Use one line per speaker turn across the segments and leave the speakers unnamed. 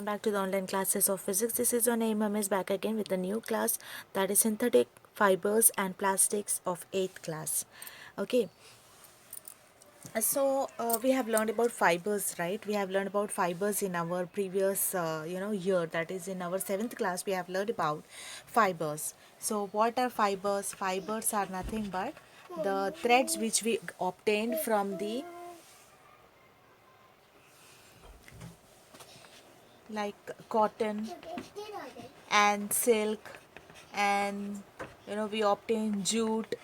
Back to the online classes of physics. This is your name is back again with a new class, that is synthetic fibers and plastics of 8th class. Okay, we have learned about fibers, right? We have learned about fibers in our previous year, that is in our 7th class. We have learned about fibers. So what are fibers? Fibers are nothing but the threads which we obtained from the, like, cotton and silk, and we obtain jute,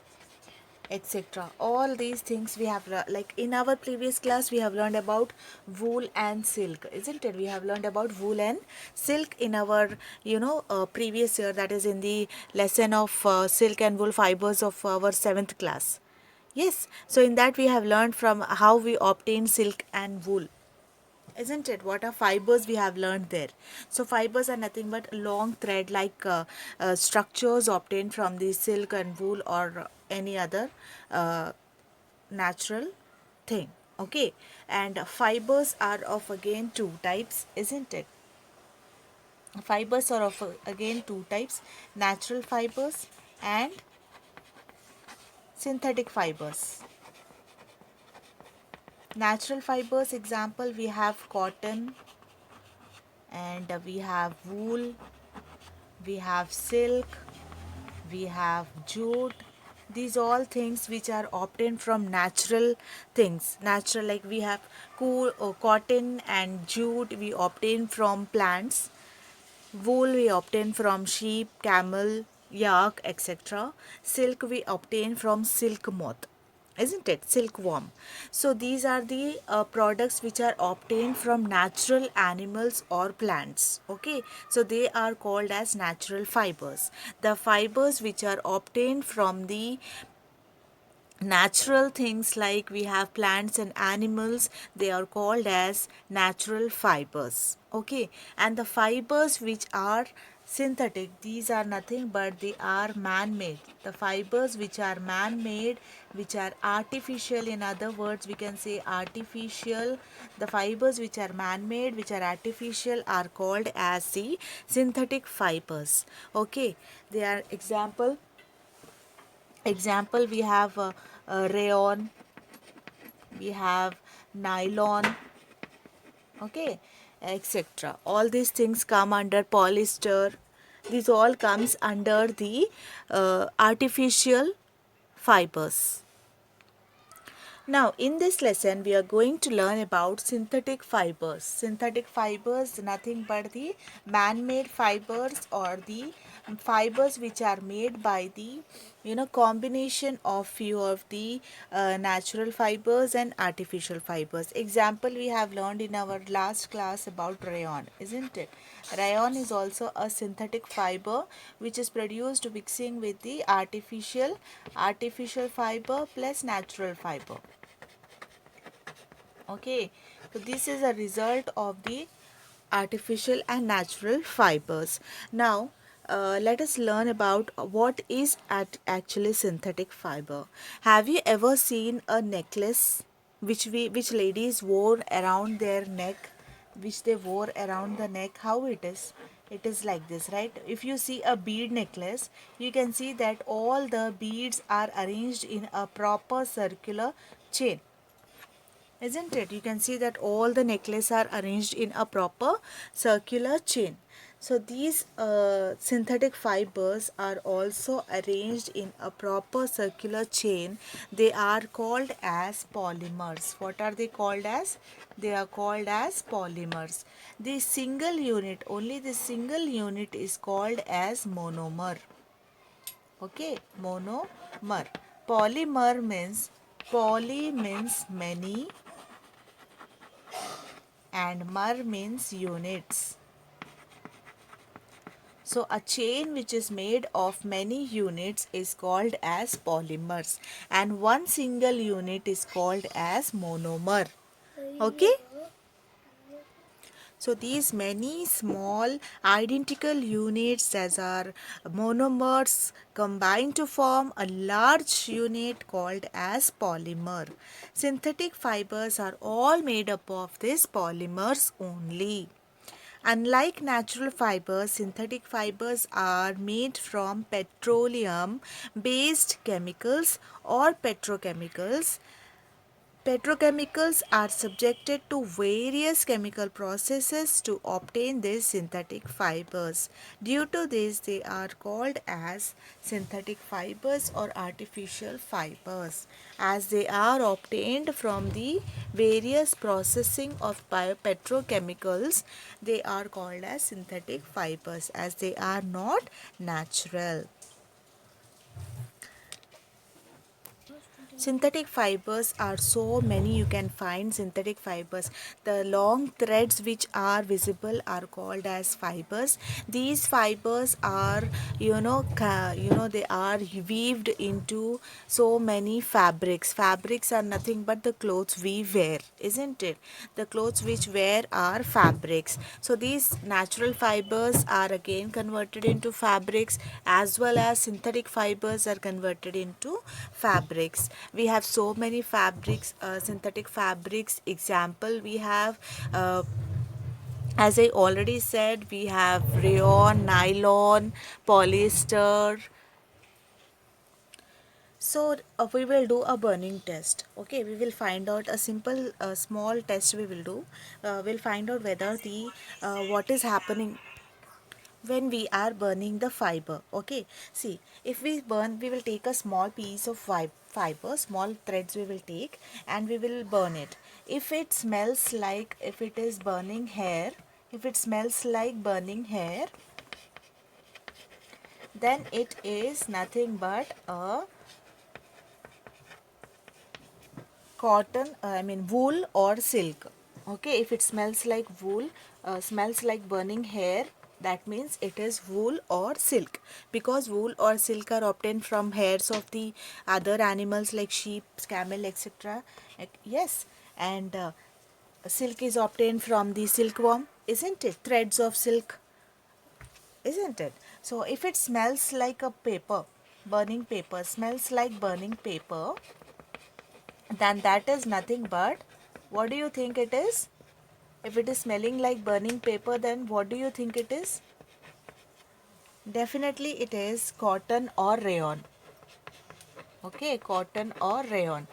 etc. All these things we have like in our previous class we have learned about wool and silk, isn't it? We have learned about wool and silk in our previous year, that is in the lesson of silk and wool fibers of our 7th class. Yes, so in that we have learned from how we obtain silk and wool, isn't it? What are fibers we have learned there? So fibers are nothing but long thread like structures obtained from the silk and wool or any other uh, natural thing. Okay, and fibers are of again two types, isn't it? Fibers are of again two types: natural fibers and synthetic fibers. Natural fibers example, we have cotton, and we have wool, we have silk, we have jute. These all things which are obtained from natural things. Natural, like we have cool cotton and jute we obtain from plants. Wool we obtain from sheep, camel, yak, etc. Silk we obtain from silk moth, isn't it? Silkworm. So these are the products which are obtained from natural animals or plants. Okay, so they are called as natural fibers. The fibers which are obtained from the natural things, like we have plants and animals, they are called as natural fibers. Okay, and the fibers which are synthetic, these are nothing but they are man made. The fibers which are man made, which are artificial, in other words we can say artificial, the fibers which are man made, which are artificial, are called as the synthetic fibers. Okay, they are example, we have rayon, we have nylon, okay, etc. All these things come under polyester. These all comes under the artificial fibers. Now, in this lesson, we are going to learn about synthetic fibers. Synthetic fibers, nothing but the man-made fibers, or the fibers which are made by the combination of few of the natural fibers and artificial fibers. Example, we have learned in our last class about rayon, isn't it? Rayon is also a synthetic fiber which is produced mixing with the artificial fiber plus natural fiber. Okay, so this is a result of the artificial and natural fibers. Now let us learn about what is actually synthetic fiber. Have you ever seen a necklace which ladies wore around their neck, which they wore around the neck? How it is? It is like this, right? If you see a bead necklace, you can see that all the beads are arranged in a proper circular chain, isn't it? You can see that all the necklaces are arranged in a proper circular chain. So these synthetic fibers are also arranged in a proper circular chain. They are called as polymers. What are they called as? They are called as polymers. The single unit, only the single unit is called as monomer. Okay, monomer. Poly means many, and mer means units. So a chain which is made of many units is called as polymers, and one single unit is called as monomer. Okay? So these many small identical units as are monomers combine to form a large unit called as polymer. Synthetic fibers are all made up of these polymers only. Unlike natural fibers, synthetic fibers are made from petroleum based chemicals or petrochemicals. Petrochemicals are subjected to various chemical processes to obtain these synthetic fibers. Due to this, they are called as synthetic fibers or artificial fibers, as they are obtained from the various processing of petrochemicals. They are called as synthetic fibers, as they are not natural. Synthetic fibers are so many, you can find synthetic fibers. The long threads which are visible are called as fibers. These fibers are, they are weaved into so many fabrics. Fabrics are nothing but the clothes we wear, isn't it? The clothes which wear are fabrics. So these natural fibers are again converted into fabrics, as well as synthetic fibers are converted into fabrics. We have so many fabrics, synthetic fabrics. Example, we have, as I already said, we have rayon, nylon, polyester. So we will do a burning test. Okay, we will find out a simple, small test. We will do. We'll find out whether the what is happening when we are burning the fiber. Okay, see, if we burn, we will take a small piece of fiber, small threads we will take, and we will burn it. If it smells like, if it is burning hair, if it smells like burning hair, then it is nothing but a cotton, I mean wool or silk. Okay, if it smells like wool, smells like burning hair, that means it is wool or silk, because wool or silk are obtained from hairs of the other animals like sheep, camel, etc. Yes, and silk is obtained from the silkworm, isn't it? Threads of silk, isn't it? So if it smells like a paper, burning paper, smells like burning paper, then that is nothing but, what do you think it is? If it is smelling like burning paper, then what do you think it is? Definitely it is cotton or rayon. Okay, cotton or rayon.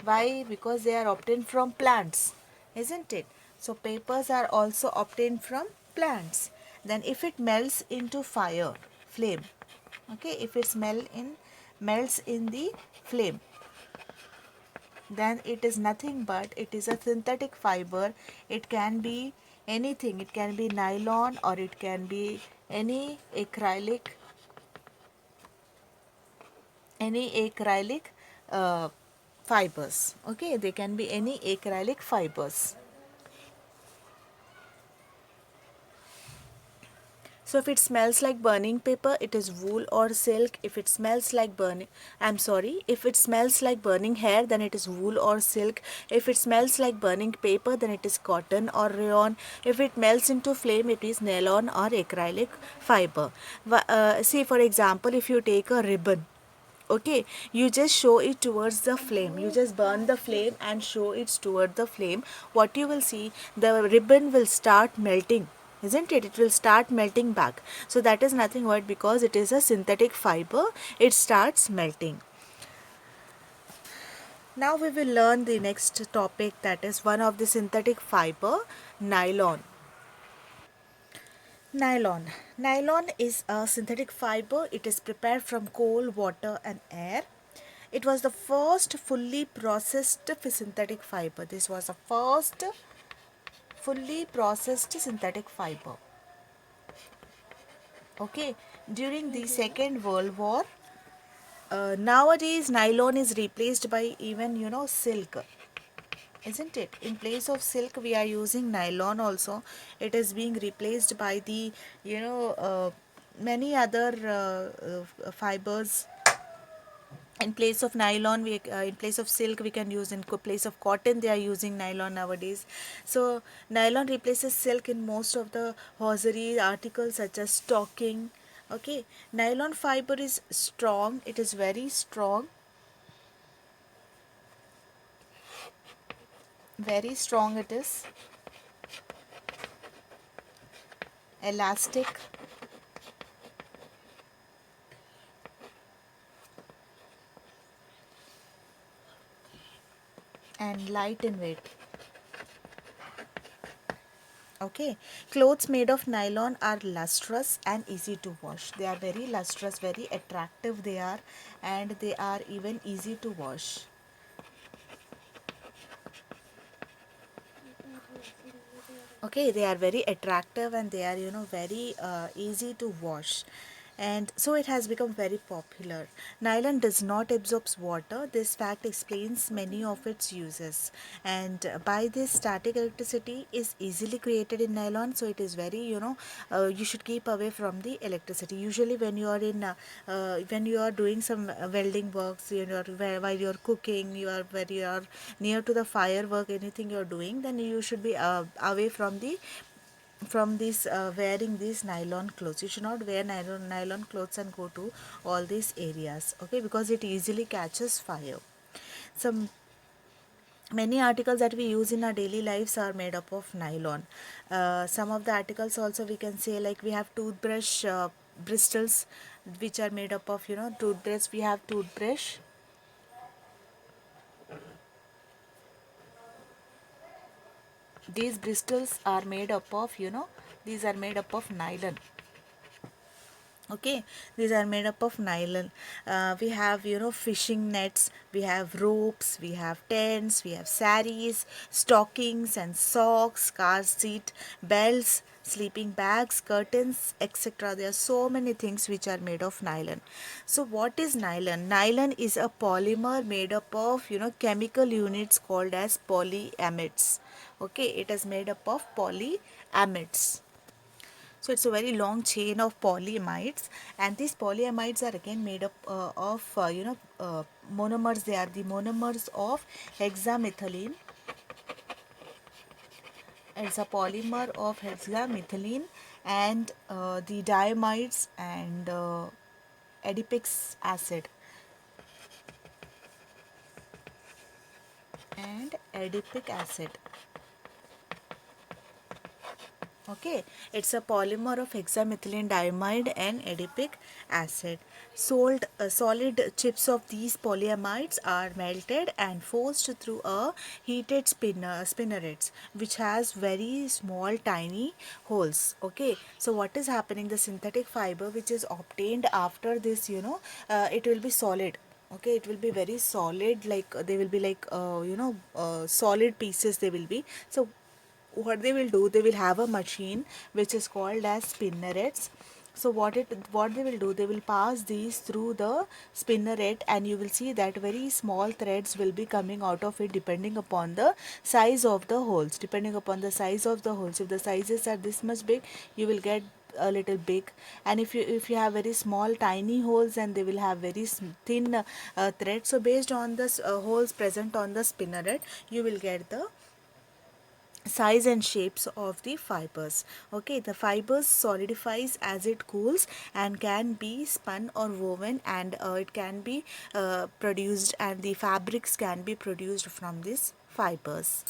Why? Because they are obtained from plants, isn't it? So papers are also obtained from plants. Then if it melts into fire, flame, okay, if it melts in the flame, then it is nothing but, it is a synthetic fiber. It can be anything. It can be nylon, or it can be any acrylic, any acrylic fibers. Okay, they can be any acrylic fibers. So if it smells like burning paper, it is wool or silk. If it smells like if it smells like burning hair, then it is wool or silk. If it smells like burning paper, then it is cotton or rayon. If it melts into flame, it is nylon or acrylic fiber. See, for example, if you take a ribbon, okay, you just show it towards the flame, you just burn the flame and show it toward the flame, what you will see, the ribbon will start melting, isn't it? It will start melting back. So that is nothing but, because it is a synthetic fiber, it starts melting. Now we will learn the next topic, that is one of the synthetic fiber, nylon. Nylon. Nylon is a synthetic fiber. It is prepared from coal, water, and air. It was the first fully processed synthetic fiber. This was the first fully processed synthetic fiber. Okay, during the Second World War, nowadays nylon is replaced by even, silk, isn't it? In place of silk, we are using nylon also. It is being replaced by the, many other fibers. In place of nylon, in place of silk, we can use, in place of cotton, they are using nylon nowadays. So nylon replaces silk in most of the hosiery articles, such as stocking. Okay, nylon fiber is strong, it is very strong, very strong it is. elastic and light in weight. Okay, clothes made of nylon are lustrous and easy to wash. They are very lustrous, very attractive they are, and they are even easy to wash. Okay, they are very attractive and they are, very easy to wash, and so it has become very popular. Nylon does not absorb water. This fact explains many of its uses, and by this, static electricity is easily created in nylon, so it is very, you should keep away from the electricity. Usually when you are in when you are doing some welding works, while you are cooking, where you are near to the fire work, anything you are doing, then you should be away from this wearing these nylon clothes. You should not wear nylon clothes and go to all these areas, okay, because it easily catches fire. Some Many articles that we use in our daily lives are made up of nylon. Some of the articles also we can say, like we have toothbrush bristles, which are made up of, toothbrush. We have toothbrush. These bristles are made up of, these are made up of nylon. Okay, these are made up of nylon. We have, fishing nets, we have ropes, we have tents, we have saris, stockings and socks, car seat belts, sleeping bags, curtains, etc. There are so many things which are made of nylon. So what is nylon? Nylon is a polymer made up of, chemical units called as polyamides. Okay, it is made up of polyamides. So it's a very long chain of polyamides, and these polyamides are again made up of, monomers. They are the monomers of hexamethylene. It's a polymer of hexamethylene and the diamides and adipic acid and adipic acid. Okay, it's a polymer of hexamethylene diamide and adipic acid. Solid chips of these polyamides are melted and forced through a heated spinnerates, which has very small tiny holes. Okay, so what is happening? The synthetic fiber which is obtained after this, it will be solid. Okay, it will be very solid, like they will be like, solid pieces they will be. So what they will do, they will have a machine which is called as spinnerets. So what they will do, they will pass these through the spinneret, and you will see that very small threads will be coming out of it, depending upon the size of the holes. Depending upon the size of the holes, if the sizes are this much big, you will get a little big, and if you have very small tiny holes, and they will have very thin thread. So based on the holes present on the spinneret, you will get the size and shapes of the fibers. Okay, the fibers solidifies as it cools and can be spun or woven, and it can be produced, and the fabrics can be produced from these fibers.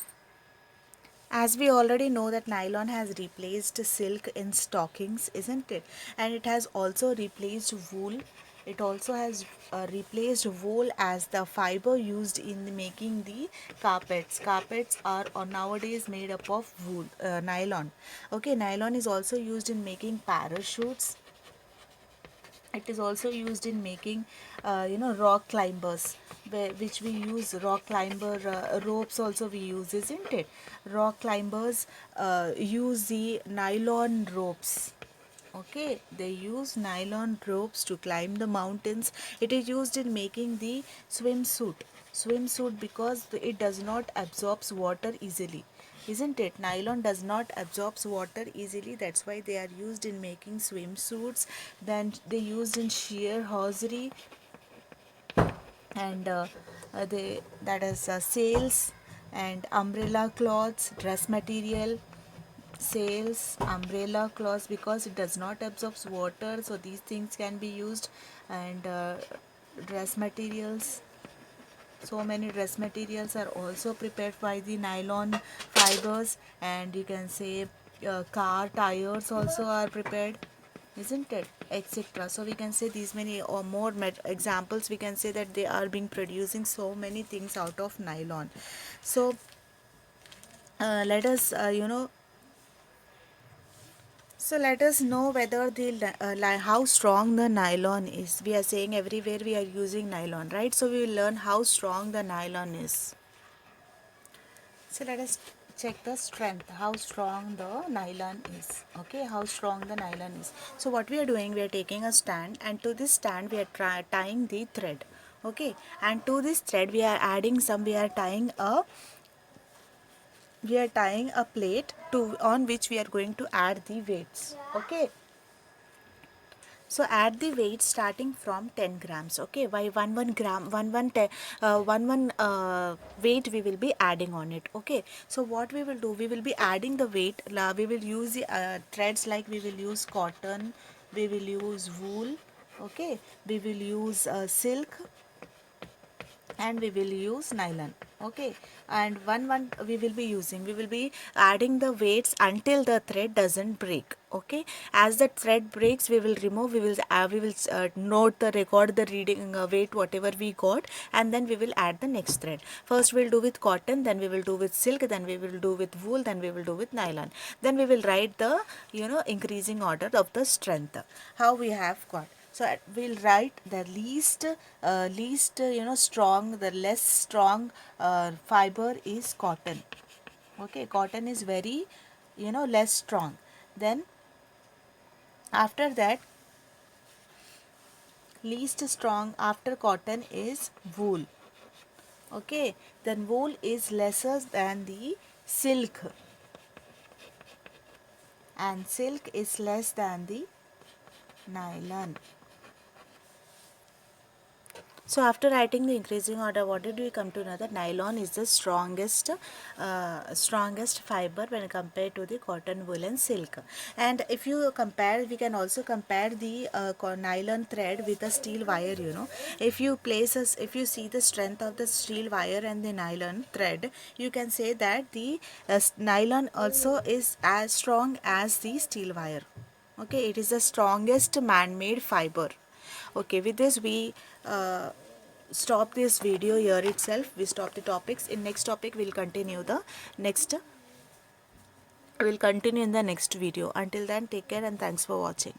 As we already know that nylon has replaced silk in stockings, isn't it? And it has also replaced wool. It also has replaced wool as the fiber used in making the carpets. Carpets are nowadays made up of wool, nylon. Okay, nylon is also used in making parachutes. It is also used in making, rock climbers, which we use rock climber ropes also we use, isn't it? Rock climbers use the nylon ropes. Okay, they use nylon ropes to climb the mountains. It is used in making the swimsuit because it does not absorbs water easily, isn't it? Nylon does not absorbs water easily, that's why they are used in making swimsuits. Then they used in sheer hosiery, and they that is sails and umbrella cloths, dress material, sails, umbrella cloths, because it does not absorb water, so these things can be used. And dress materials, so many dress materials are also prepared by the nylon fibers. And you can say car tires also are prepared, isn't it, etc. So we can say these many or more examples, we can say that they are being producing so many things out of nylon. So let us so let us know whether the how strong the nylon is. We are saying everywhere we are using nylon, right? So we will learn how strong the nylon is. So let us check the strength, how strong the nylon is. Okay, how strong the nylon is. So what we are doing, we are taking a stand, and to this stand we are tying the thread. Okay, and to this thread we are adding some, we are tying a plate to on which we are going to add the weights. Okay, so add the weight starting from 10 grams. Okay, why 1 gram, 1 weight we will be adding on it. Okay, so what we will do, we will be adding the weight. We will use the threads, like we will use cotton, we will use wool. Okay, we will use silk, and we will use nylon. Okay, and one we will be adding the weights until the thread doesn't break. Okay, as the thread breaks, we will remove, note the record the reading weight whatever we got, and then we will add the next thread. First we'll do with cotton, then we will do with silk, then we will do with wool, then we will do with nylon. Then we will write the increasing order of the strength, how we have got. So we'll write the least strong, the less strong fiber is cotton. Okay, cotton is very less strong. Then after that, least strong after cotton is wool. Okay, then wool is lesser than the silk, and silk is less than the nylon. So after writing the increasing order, what did we come to know? That nylon is the strongest fiber when compared to the cotton, wool, and silk. And if you compare, we can also compare the nylon thread with a steel wire. If you see the strength of the steel wire and the nylon thread, you can say that the nylon also is as strong as the steel wire. Okay, it is the strongest man-made fiber. Okay, with this we stop this video here itself. We stop the topics. In next topic we'll continue in the next video. Until then, take care and thanks for watching.